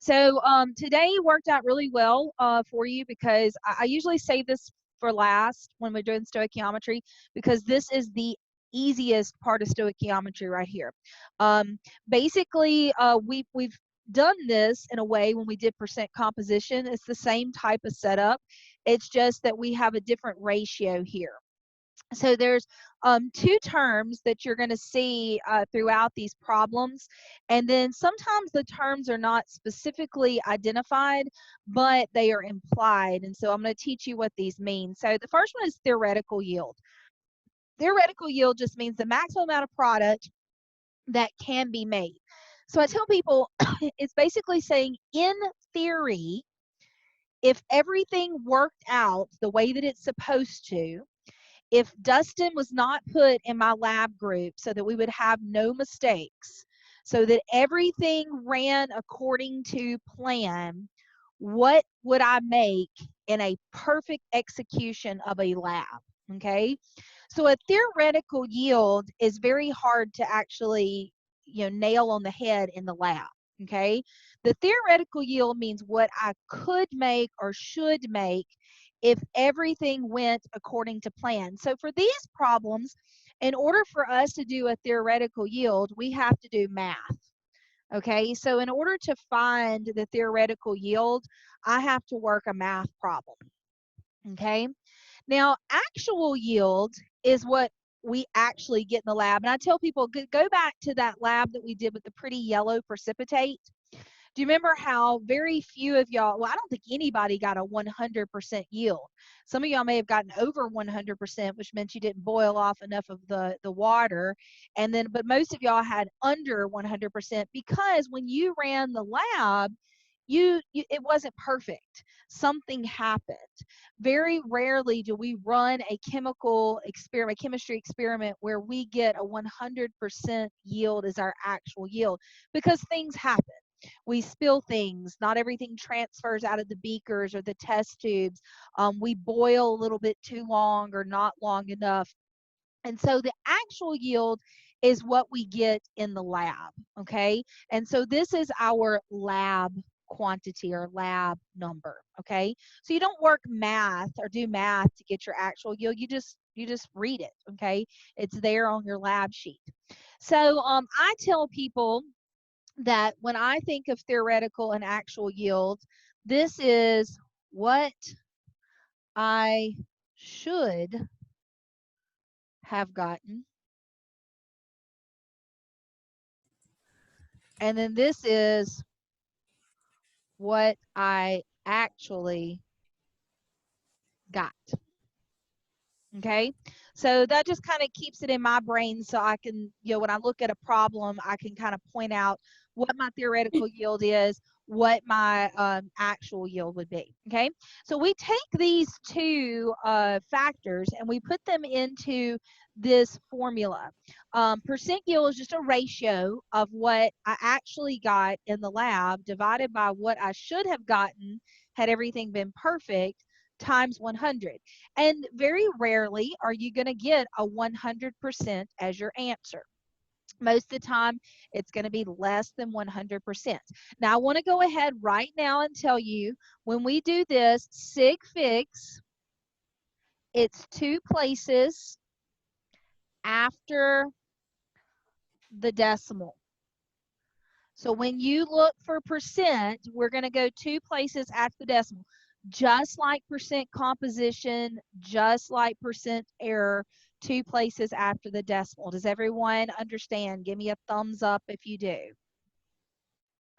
So today worked out really well for you because I usually save this for last when we're doing stoichiometry because this is the easiest part of stoichiometry right here. Um, basically, we've done this in a way when we did percent composition. It's the same type of setup. It's just that we have a different ratio here. So there's two terms that you're going to see throughout these problems, and then sometimes the terms are not specifically identified, but they are implied, and so I'm going to teach you what these mean. So the first one is theoretical yield. Theoretical yield just means the maximum amount of product that can be made. So I tell people it's basically saying in theory, if everything worked out the way that it's supposed to, if Dustin was not put in my lab group so that we would have no mistakes, so that everything ran according to plan, what would I make in a perfect execution of a lab? Okay. So a theoretical yield is very hard to actually, nail on the head in the lab. Okay. The theoretical yield means what I could make or should make if everything went according to plan. So for these problems, in order for us to do a theoretical yield, we have to do math. Okay, so in order to find the theoretical yield, I have to work a math problem. Okay, now actual yield is what we actually get in the lab. And I tell people, go back to that lab that we did with the pretty yellow precipitate. Do you remember how very few of y'all, well, I don't think anybody got a 100% yield. Some of y'all may have gotten over 100%, which meant you didn't boil off enough of the water. And then, but most of y'all had under 100% because when you ran the lab, it wasn't perfect. Something happened. Very rarely do we run a chemistry experiment where we get a 100% yield as our actual yield because things happen. We spill things. Not everything transfers out of the beakers or the test tubes. We boil a little bit too long or not long enough. And so the actual yield is what we get in the lab, okay? And so this is our lab quantity or lab number, okay? So you don't work math or do math to get your actual yield. You just read it, okay? It's there on your lab sheet. So I tell people that when I think of theoretical and actual yield, this is what I should have gotten. And then this is what I actually got. Okay. So that just kind of keeps it in my brain so I can, when I look at a problem, I can kind of point out what my theoretical yield is, what my actual yield would be. Okay. So we take these two factors and we put them into this formula. Percent yield is just a ratio of what I actually got in the lab divided by what I should have gotten had everything been perfect times 100. And very rarely are you going to get a 100% as your answer. Most of the time, it's going to be less than 100%. Now, I want to go ahead right now and tell you, when we do this sig fix, it's two places after the decimal. So when you look for percent, we're going to go two places after the decimal. Just like percent composition, just like percent error, two places after the decimal. Does everyone understand? Give me a thumbs up if you do.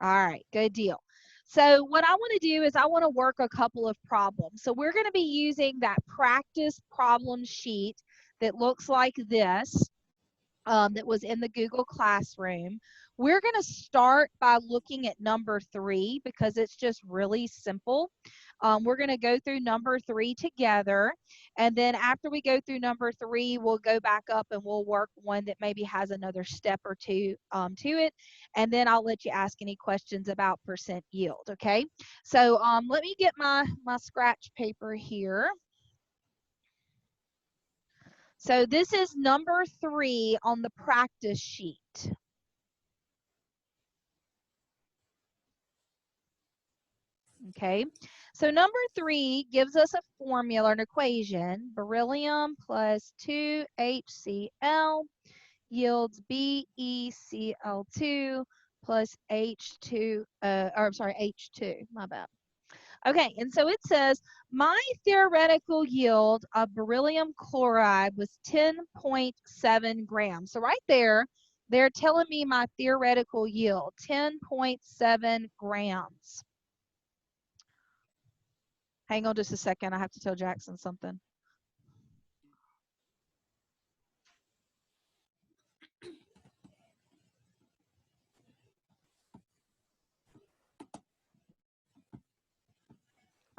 All right, good deal. So what I want to do is I want to work a couple of problems. So we're going to be using that practice problem sheet that looks like this. That was in the Google Classroom. We're going to start by looking at number 3 because it's just really simple. We're going to go through number 3 together. And then after we go through number 3, we'll go back up and we'll work one that maybe has another step or two to it. And then I'll let you ask any questions about percent yield. Okay. So let me get my scratch paper here. So this is number 3 on the practice sheet. Okay, so number 3 gives us a formula, an equation. Beryllium plus 2HCl yields BeCl2 plus H2, H2, my bad. Okay, and so it says my theoretical yield of beryllium chloride was 10.7 grams. So right there, they're telling me my theoretical yield, 10.7 grams. Hang on just a second. I have to tell Jackson something.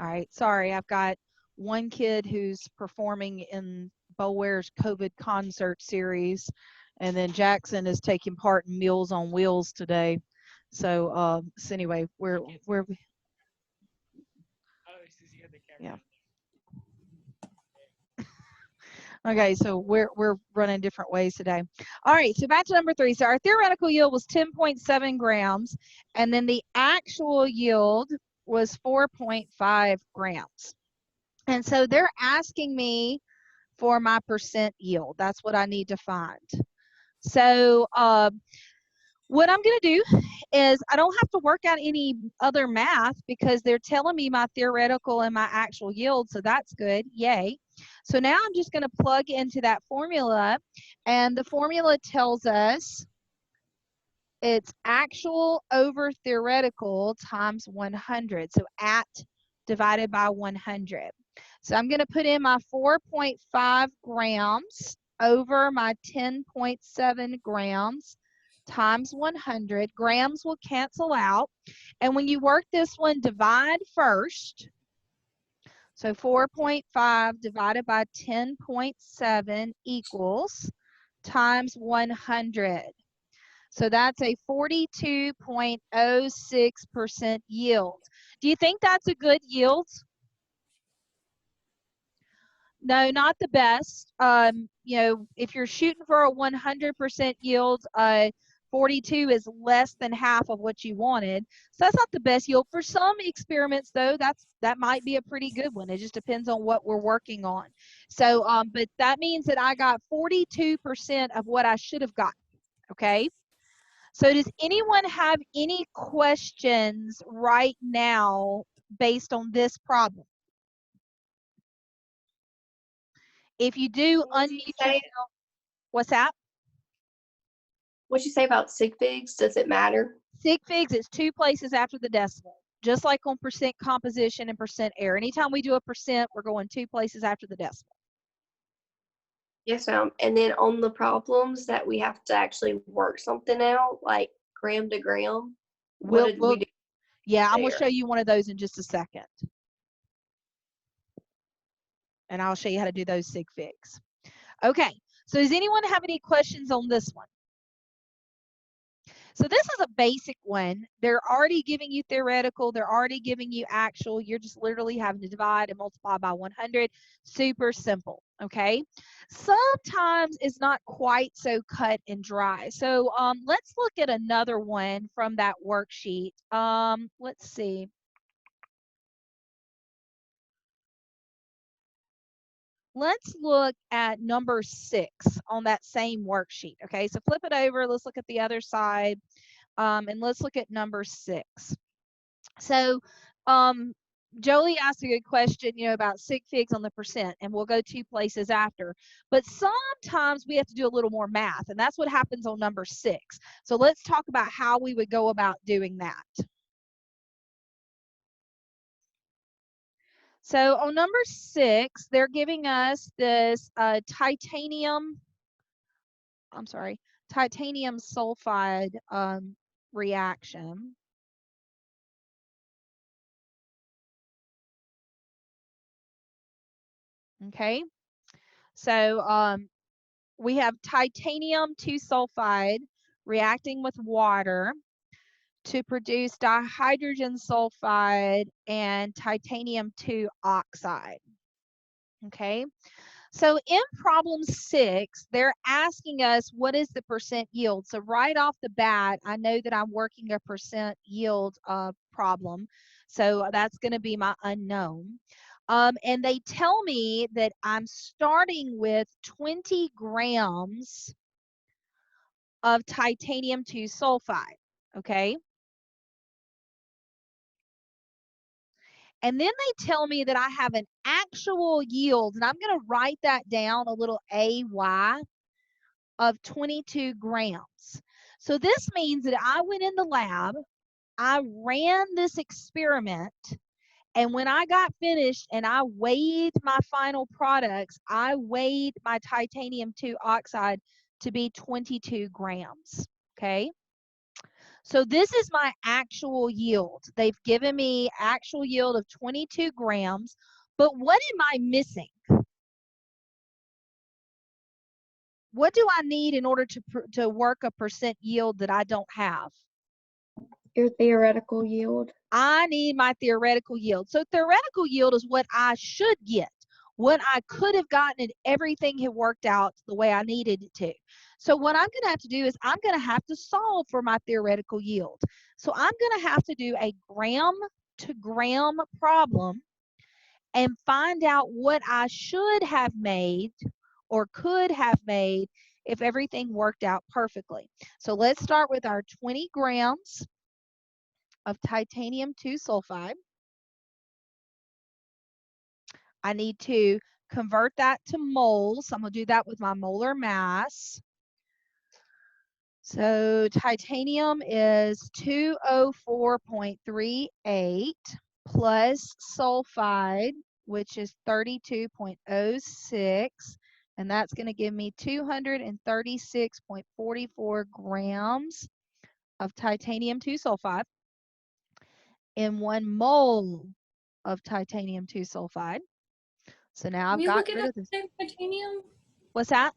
All right, sorry, I've got one kid who's performing in Boware's COVID concert series, and then Jackson is taking part in Meals on Wheels today. So anyway, we're yeah. Okay, so we're running different ways today. All right, so back to number 3. So our theoretical yield was 10.7 grams, and then the actual yield was 4.5 grams. And so they're asking me for my percent yield. That's what I need to find. So what I'm going to do is I don't have to work out any other math because they're telling me my theoretical and my actual yield. So that's good. Yay. So now I'm just going to plug into that formula, and the formula tells us it's actual over theoretical times 100. So at divided by 100. So I'm going to put in my 4.5 grams over my 10.7 grams times 100. Grams will cancel out. And when you work this one, divide first. So 4.5 divided by 10.7 equals times 100. So that's a 42.06% yield. Do you think that's a good yield? No, not the best. You know, if you're shooting for a 100% yield, 42 is less than half of what you wanted. So that's not the best yield. For some experiments, though, that might be a pretty good one. It just depends on what we're working on. So, but that means that I got 42% of what I should have gotten. Okay. So does anyone have any questions right now based on this problem? If you do, unmute yourself. What's that? What'd you say about sig figs? Does it matter? Sig figs is 2 places after the decimal, just like on percent composition and percent error. Anytime we do a percent, we're going 2 places after the decimal. Yes, ma'am. And then on the problems that we have to actually work something out, like gram to gram, what did we do? Yeah, I'm going to show you one of those in just a second. And I'll show you how to do those sig figs. Okay, so does anyone have any questions on this one? So this is a basic one. They're already giving you theoretical. They're already giving you actual. You're just literally having to divide and multiply by 100. Super simple, okay? Sometimes it's not quite so cut and dry. So let's look at another one from that worksheet. Let's see. Let's look at number 6 on that same worksheet, okay? So flip it over. Let's look at the other side. And let's look at number 6. So Jolie asked a good question, you know, about sig figs on the percent, and we'll go 2 places after. But sometimes we have to do a little more math, and that's what happens on number 6. So let's talk about how we would go about doing that. So on number 6, they're giving us this titanium sulfide reaction. Okay, so we have titanium 2 sulfide reacting with water to produce dihydrogen sulfide and titanium 2 oxide. Okay, So in problem 6, they're asking us what is the percent yield. So right off the bat, I know that I'm working a percent yield problem. So that's going to be my unknown. And they tell me that I'm starting with 20 grams of titanium 2 sulfide. Okay. And then they tell me that I have an actual yield, and I'm going to write that down, a little AY, of 22 grams. So this means that I went in the lab, I ran this experiment, and when I got finished and I weighed my final products, I weighed my titanium 2 oxide to be 22 grams. Okay. So this is my actual yield. They've given me actual yield of 22 grams, but what am I missing? What do I need in order to work a percent yield that I don't have? Your theoretical yield. I need my theoretical yield. So theoretical yield is what I should get, what I could have gotten if everything had worked out the way I needed it to. So what I'm going to have to do is I'm going to have to solve for my theoretical yield. So I'm going to have to do a gram to gram problem and find out what I should have made or could have made if everything worked out perfectly. So let's start with our 20 grams of titanium 2 sulfide. I need to convert that to moles. I'm going to do that with my molar mass. So titanium is 204.38 plus sulfide, which is 32.06. And that's going to give me 236.44 grams of titanium 2 sulfide in 1 mole of titanium 2 sulfide. So now I've got rid of this. Titanium? What's that?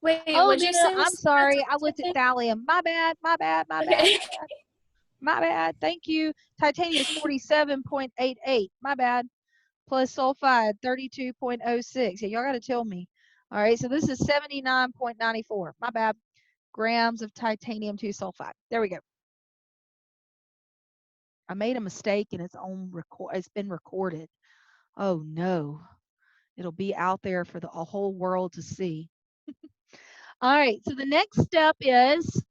Wait, Oh, what'd no, you no, say? I'm sorry. I looked at thallium. My bad, my bad, my bad, Okay. my bad. Thank you. Titanium is 47.88. My bad. Plus sulfide, 32.06. Yeah, y'all got to tell me. All right, so this is 79.94. My bad. Grams of titanium 2 sulfide. There we go. I made a mistake and it's been recorded. Oh no. It'll be out there for the whole world to see. All right, so the next step is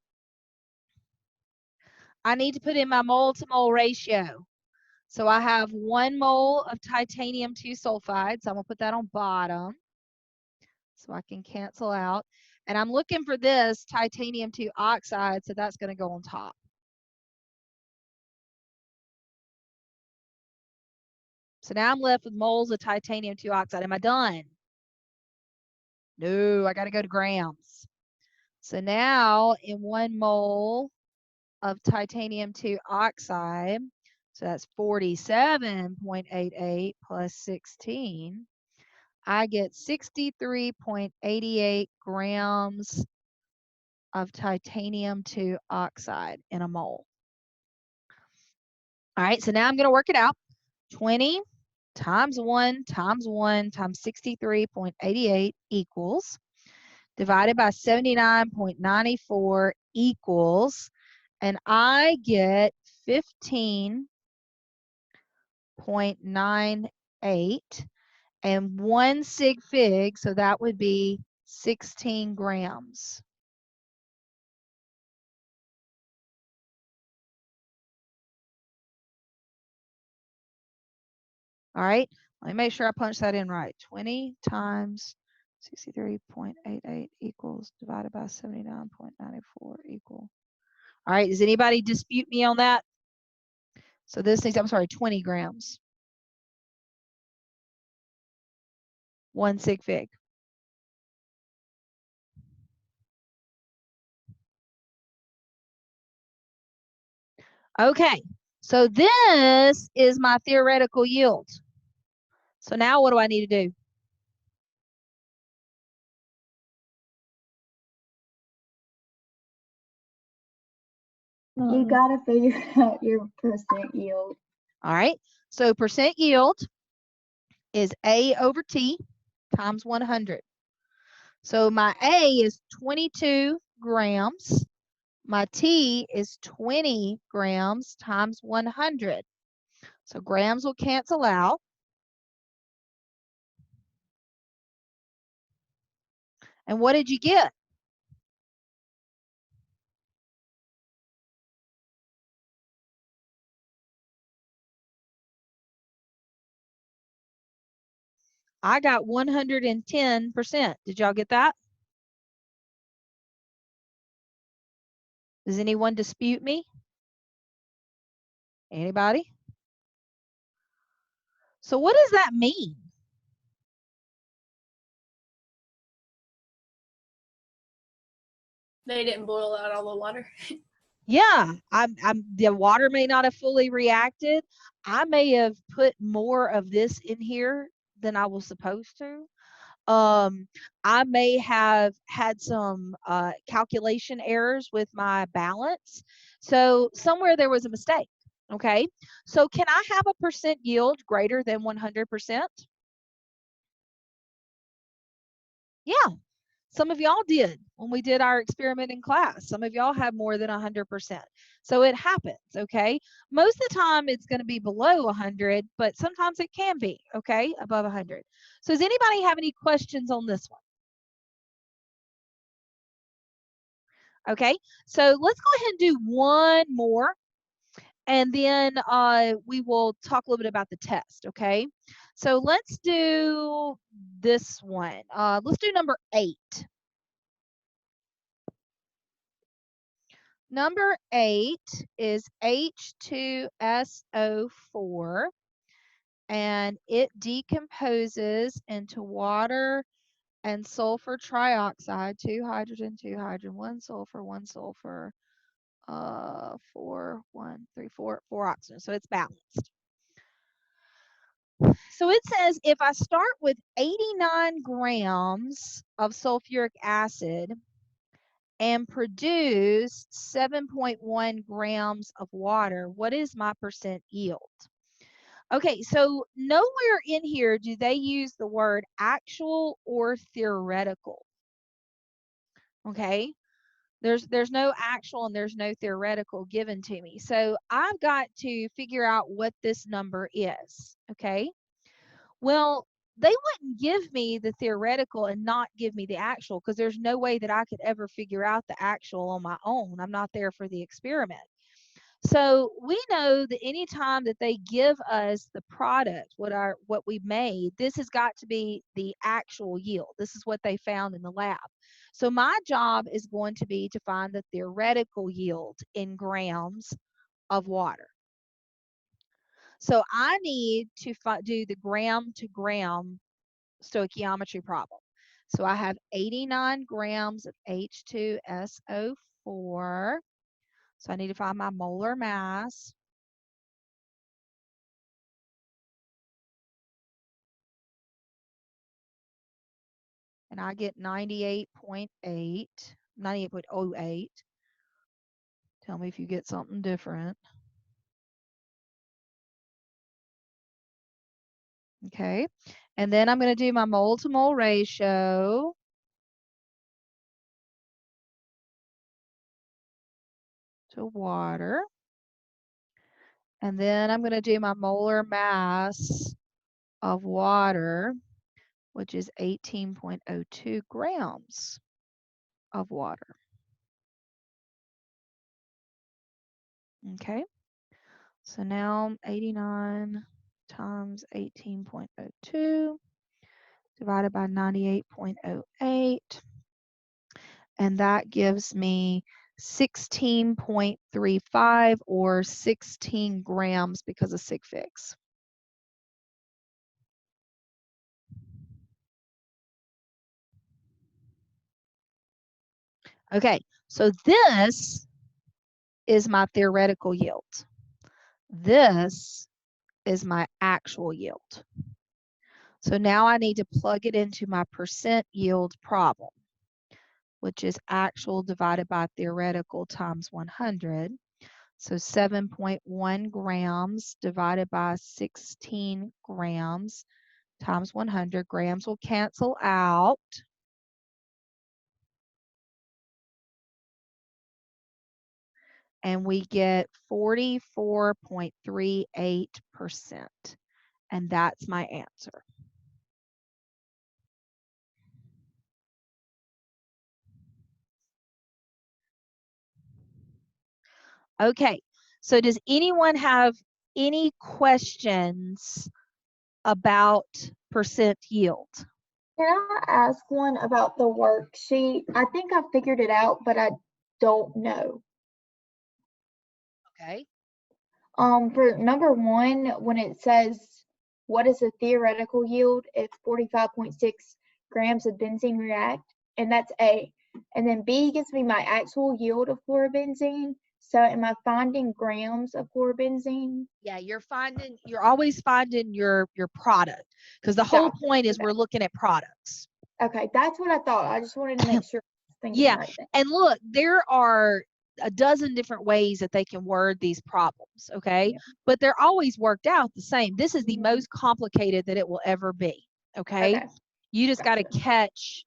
I need to put in my mole to mole ratio. So I have 1 mole of titanium 2 sulfide. So I'm going to put that on bottom so I can cancel out. And I'm looking for this titanium 2 oxide, so that's going to go on top. So now I'm left with moles of titanium 2 oxide. Am I done? No, I got to go to grams. So now in 1 mole of titanium 2 oxide, so that's 47.88 plus 16, I get 63.88 grams of titanium 2 oxide in a mole. All right, so now I'm going to work it out. 20 times 1 times 1 times 63.88 equals, divided by 79.94 equals, and I get 15.98 and 1 sig fig, so that would be 16 grams. All right, let me make sure I punch that in right. 20 times 63.88 equals divided by 79.94 equal. All right, does anybody dispute me on that? So this needs, I'm sorry, 20 grams. 1 sig fig. Okay, so this is my theoretical yield. So now what do I need to do? You gotta figure out your percent yield. All right, so percent yield is A over T. times 100. So my A is 22 grams. My T is 20 grams times 100. So grams will cancel out. And what did you get? I got 110%. Did y'all get that? Does anyone dispute me? Anybody? So what does that mean? They didn't boil out all the water. Yeah, the water may not have fully reacted. I may have put more of this in here than I was supposed to. I may have had some calculation errors with my balance. So somewhere there was a mistake. Okay. So can I have a percent yield greater than 100%? Yeah. Some of y'all did when we did our experiment in class. Some of y'all have more than 100%. So it happens, okay? Most of the time it's going to be below 100, but sometimes it can be, okay, above 100. So does anybody have any questions on this one? Okay, so let's go ahead and do one more, and then we will talk a little bit about the test, okay? So let's do this one. Let's do number 8. Number 8 is H2SO4, and it decomposes into water and sulfur trioxide, 2 hydrogen, 2 hydrogen, 1 sulfur, 1 sulfur, 4, 1, 3, 4 oxygen. So it's balanced. So it says if I start with 89 grams of sulfuric acid and produce 7.1 grams of water, what is my percent yield? Okay, so nowhere in here do they use the word actual or theoretical. Okay, there's no actual and there's no theoretical given to me. So I've got to figure out what this number is. Okay, well, they wouldn't give me the theoretical and not give me the actual because there's no way that I could ever figure out the actual on my own. I'm not there for the experiment. So we know that anytime that they give us the product, what we made, this has got to be the actual yield. This is what they found in the lab. So my job is going to be to find the theoretical yield in grams of water. So I need to do the gram to gram stoichiometry problem. So I have 89 grams of H2SO4. So I need to find my molar mass. And I get 98.8, 98.08. Tell me if you get something different. Okay, and then I'm going to do my mole to mole ratio. To water. And then I'm going to do my molar mass of water, which is 18.02 grams of water. Okay, so now 89 times 18.02 divided by 98.08, and that gives me 16.35 or 16 grams because of sig figs. Okay, so this is my theoretical yield. This is my actual yield. So now I need to plug it into my percent yield problem, which is actual divided by theoretical times 100. So 7.1 grams divided by 16 grams times 100. Grams will cancel out. And we get 44.38%. And that's my answer. Okay, so does anyone have any questions about percent yield? Can I ask one about the worksheet? I think I figured it out, but I don't know. Okay. For number one, when it says what is the theoretical yield if 45.6 grams of benzene react, and that's A. And then B gives me my actual yield of fluorobenzene. So am I finding grams of fluorobenzene? Yeah, you're always finding your product, because the whole Gotcha. point is Okay. we're looking at products. Okay, that's what I thought. I just wanted to make sure I was thinking Yeah, right then. and look, there are a dozen different ways that they can word these problems, okay? Yeah. But they're always worked out the same. This is the Mhm. most complicated that it will ever be, okay? Okay. You just got to Gotcha. catch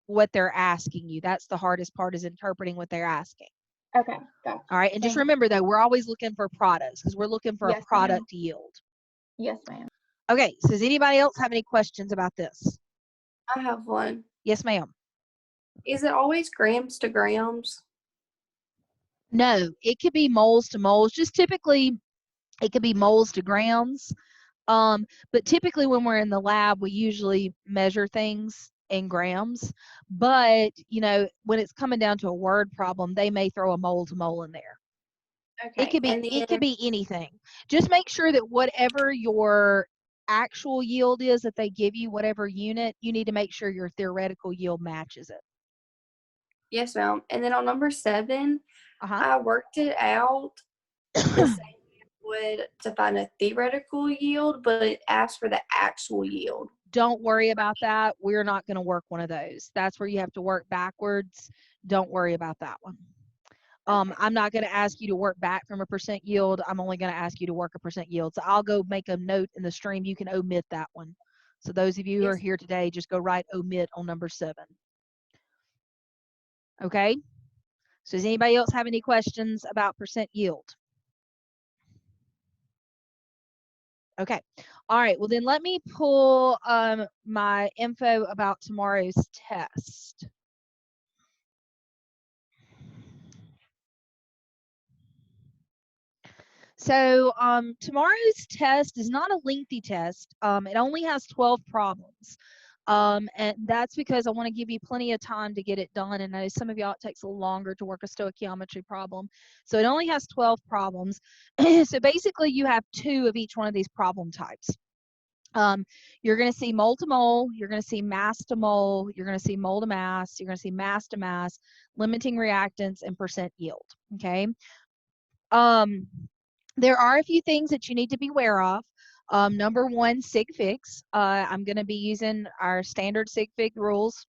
what they're asking you. That's the hardest part, is interpreting what they're asking. Okay, gotcha. All right, and just Thank you. remember though, we're always looking for products, because we're looking for Yes, a ma'am. product yield. Yes, ma'am. Okay, so does anybody else have any questions about this? I have one. Yes, ma'am. Is it always grams to grams? No, it could be moles to moles. Just typically, it could be moles to grams. But typically when we're in the lab, we usually measure things in grams. But, you know, when it's coming down to a word problem, they may throw a mole to mole in there. Okay. And It could then, be anything. Just make sure that whatever your actual yield is that they give you, whatever unit, you need to make sure your theoretical yield matches it. yes, ma'am. And then on number 7, Uh-huh. I worked it out the same way I would to find a theoretical yield, but it asked for the actual yield. Don't worry about that. We're not going to work one of those. That's where you have to work backwards. Don't worry about that one. Okay. I'm not going to ask you to work back from a percent yield. I'm only going to ask you to work a percent yield. So I'll go make a note in the stream. You can omit that one. So those of you who are Yes. here today, just go write omit on number 7. Okay. So does anybody else have any questions about percent yield? Okay. All right. Well, then let me pull my info about tomorrow's test. So tomorrow's test is not a lengthy test. It only has 12 problems. And that's because I want to give you plenty of time to get it done. And I know some of y'all, it takes a little longer to work a stoichiometry problem. So it only has 12 problems. So basically you have 2 of each one of these problem types. You're going to see mole to mole, you're going to see mass to mole, you're going to see mole to mass, you're going to see mass to mass, limiting reactants, and percent yield. Okay. There are a few things that you need to be aware of. Number 1, sig figs. I'm going to be using our standard sig fig rules.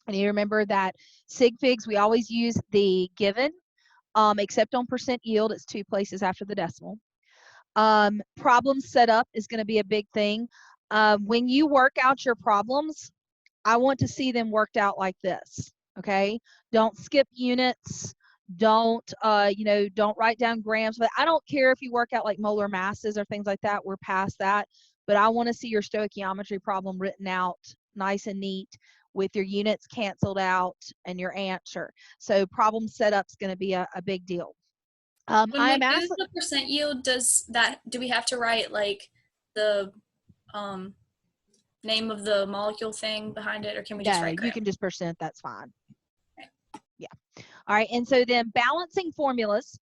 And you remember that sig figs, we always use the given, except on percent yield, it's 2 places after the decimal. Problem setup is going to be a big thing. When you work out your problems, I want to see them worked out like this. Okay. Don't skip units. Don't, don't write down grams. But I don't care if you work out like molar masses or things like that. We're past that. But I want to see your stoichiometry problem written out nice and neat with your units canceled out and your answer. So problem setup's going to be a big deal. When we I'm do asking. the percent yield, do we have to write like the name of the molecule thing behind it, or can we just No, write you gram? can just percent, that's fine. Yeah. All right, and so then balancing formulas.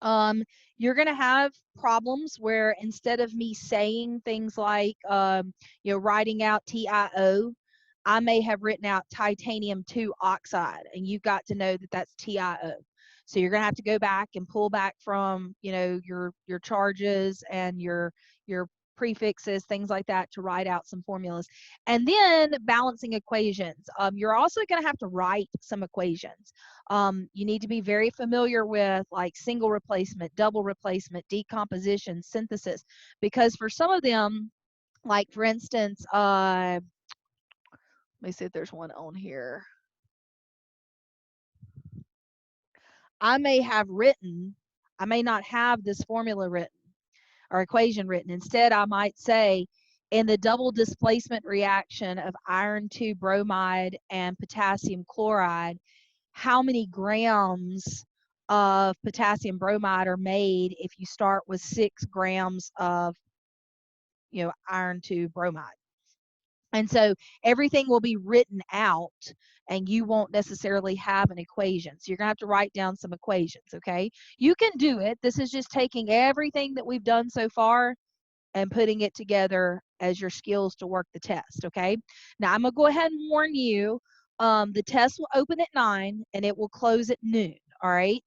You're going to have problems where instead of me saying things like, writing out TiO, I may have written out titanium 2 oxide, and you've got to know that that's TiO. So you're going to have to go back and pull back from, your charges and your prefixes, things like that, to write out some formulas. And then balancing equations. You're also going to have to write some equations. You need to be very familiar with like single replacement, double replacement, decomposition, synthesis, because for some of them, Like for instance, let me see if there's one on here. I may not have this formula written or equation written. Instead, I might say in the double displacement reaction of iron 2 bromide and potassium chloride, how many grams of potassium bromide are made if you start with 6 grams of iron 2 bromide. And so everything will be written out and you won't necessarily have an equation. So you're going to have to write down some equations, okay? You can do it. This is just taking everything that we've done so far and putting it together as your skills to work the test, okay? Now, I'm going to go ahead and warn you, the test will open at 9 and it will close at noon, all right?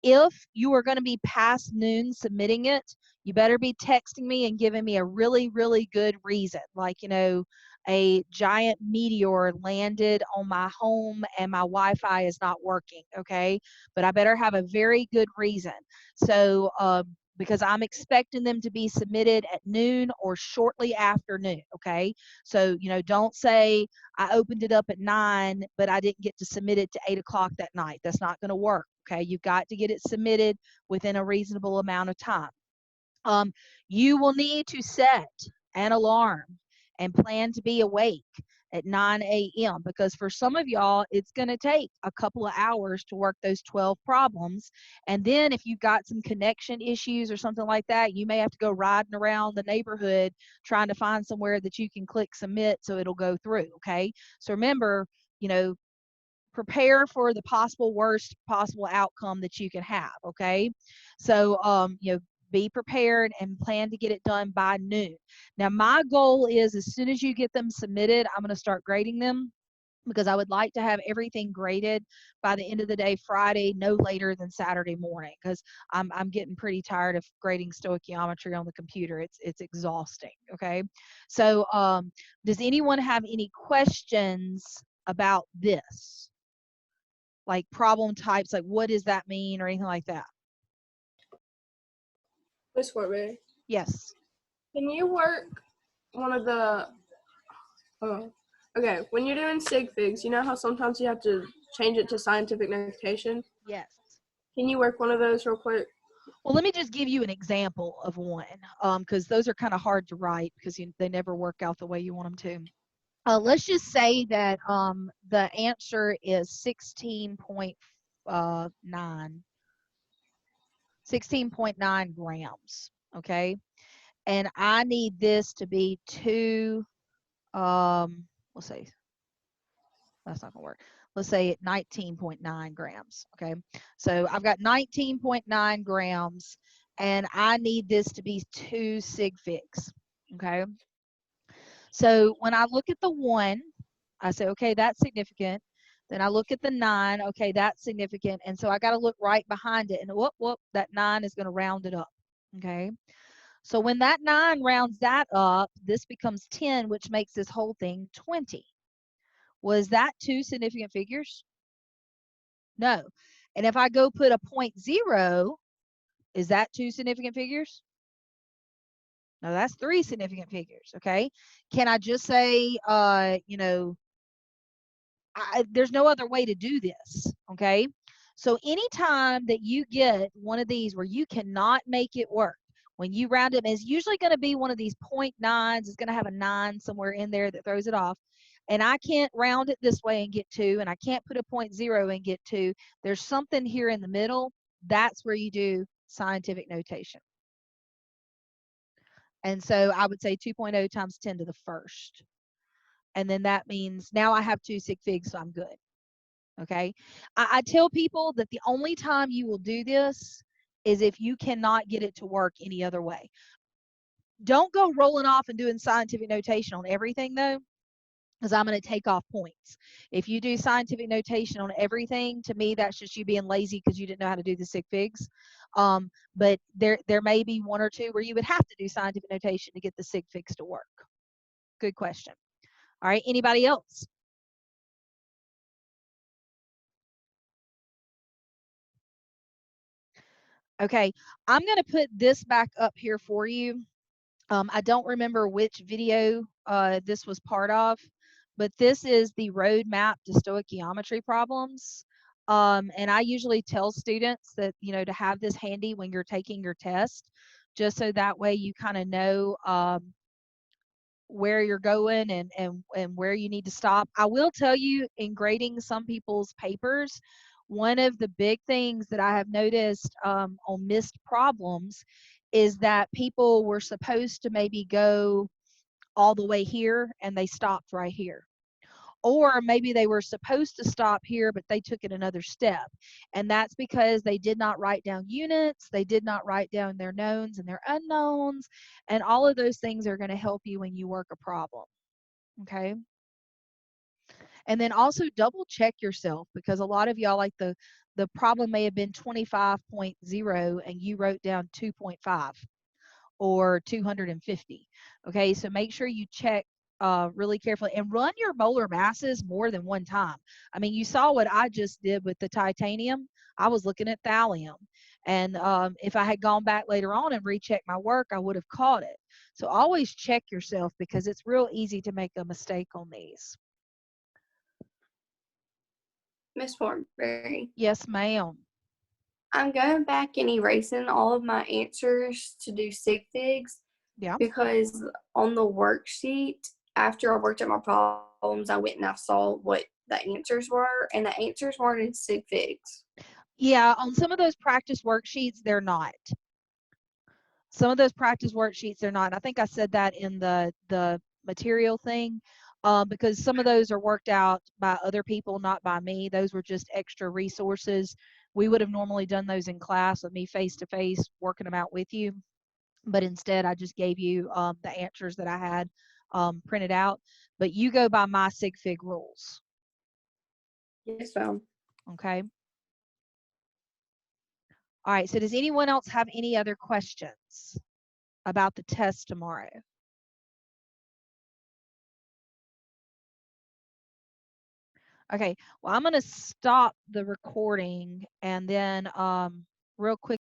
If you are going to be past noon submitting it, you better be texting me and giving me a really, really good reason. Like, a giant meteor landed on my home and my Wi-Fi is not working, okay? But I better have a very good reason. So, because I'm expecting them to be submitted at noon or shortly after noon, okay? So, don't say I opened it up at 9, but I didn't get to submit it to 8 o'clock that night. That's not going to work, okay? You've got to get it submitted within a reasonable amount of time. You will need to set an alarm and plan to be awake at 9 a.m. because for some of y'all, it's going to take a couple of hours to work those 12 problems. And then if you've got some connection issues or something like that, you may have to go riding around the neighborhood trying to find somewhere that you can click submit so it'll go through, okay? So remember, prepare for the worst possible outcome that you can have, okay? So, be prepared and plan to get it done by noon. Now, my goal is as soon as you get them submitted, I'm going to start grading them because I would like to have everything graded by the end of the day Friday, no later than Saturday morning, because I'm getting pretty tired of grading stoichiometry on the computer. It's exhausting, okay? So, does anyone have any questions about this? Like problem types, like what does that mean or anything like that? Miss Fortberry, Yes. can you work one of the, okay, when you're doing sig figs, you know how sometimes you have to change it to scientific notation? Yes. Can you work one of those real quick? Well, let me just give you an example of one, because those are kind of hard to write because they never work out the way you want them to. Let's just say that the answer is 16.9 grams, okay? And I need this to be let's say, that's not gonna work. Let's say 19.9 grams, okay? So I've got 19.9 grams and I need this to be 2 sig figs, okay? So when I look at the 1, I say, okay, that's significant. Then I look at the 9, okay, that's significant. And so I got to look right behind it and whoop, that 9 is going to round it up, okay? So when that 9 rounds that up, this becomes 10, which makes this whole thing 20. Was that 2 significant figures? No. And if I go put a 0.0, is that 2 significant figures? No, that's 3 significant figures, okay? Can I just say, there's no other way to do this, okay? So anytime that you get one of these where you cannot make it work, when you round it, it's usually going to be one of these 0.9s. It's going to have a 9 somewhere in there that throws it off. And I can't round it this way and get 2, and I can't put a 0.0 and get 2. There's something here in the middle. That's where you do scientific notation. And so I would say 2.0 times 10 to the first. And then that means now I have 2 sig figs, so I'm good. Okay. I tell people that the only time you will do this is if you cannot get it to work any other way. Don't go rolling off and doing scientific notation on everything though, because I'm going to take off points. If you do scientific notation on everything, to me, that's just you being lazy because you didn't know how to do the sig figs. But there may be 1 or 2 where you would have to do scientific notation to get the sig figs to work. Good question. All right. Anybody else? Okay, I'm going to put this back up here for you. I don't remember which video this was part of, but this is the roadmap to stoichiometry problems. And I usually tell students that, to have this handy when you're taking your test, just so that way you kind of know where you're going and where you need to stop. I will tell you, in grading some people's papers, one of the big things that I have noticed on missed problems is that people were supposed to maybe go all the way here and they stopped right here. Or maybe they were supposed to stop here, but they took it another step. And that's because they did not write down units, they did not write down their knowns and their unknowns, and all of those things are going to help you when you work a problem. Okay. And then also double check yourself, because a lot of y'all, like the problem may have been 25.0 and you wrote down 2.5 or 250. Okay, so make sure you check really carefully and run your molar masses more than one time. I mean, you saw what I just did with the titanium. I was looking at thallium. And if I had gone back later on and rechecked my work, I would have caught it. So always check yourself, because it's real easy to make a mistake on these. Miss Thornberry, Yes, ma'am. I'm going back and erasing all of my answers to do sig figs Yeah. because on the worksheet, after I worked out my problems, I went and I saw what the answers were, and the answers weren't in sig figs. Yeah, on some of those practice worksheets, they're not. Some of those practice worksheets, they're not. I think I said that in the material thing, because some of those are worked out by other people, not by me. Those were just extra resources. We would have normally done those in class with me face to face, working them out with you. But instead, I just gave you the answers that I had printed out. But you go by my sig fig rules. Yes, ma'am. Okay. All right. So does anyone else have any other questions about the test tomorrow? Okay, well, I'm going to stop the recording, and then real quick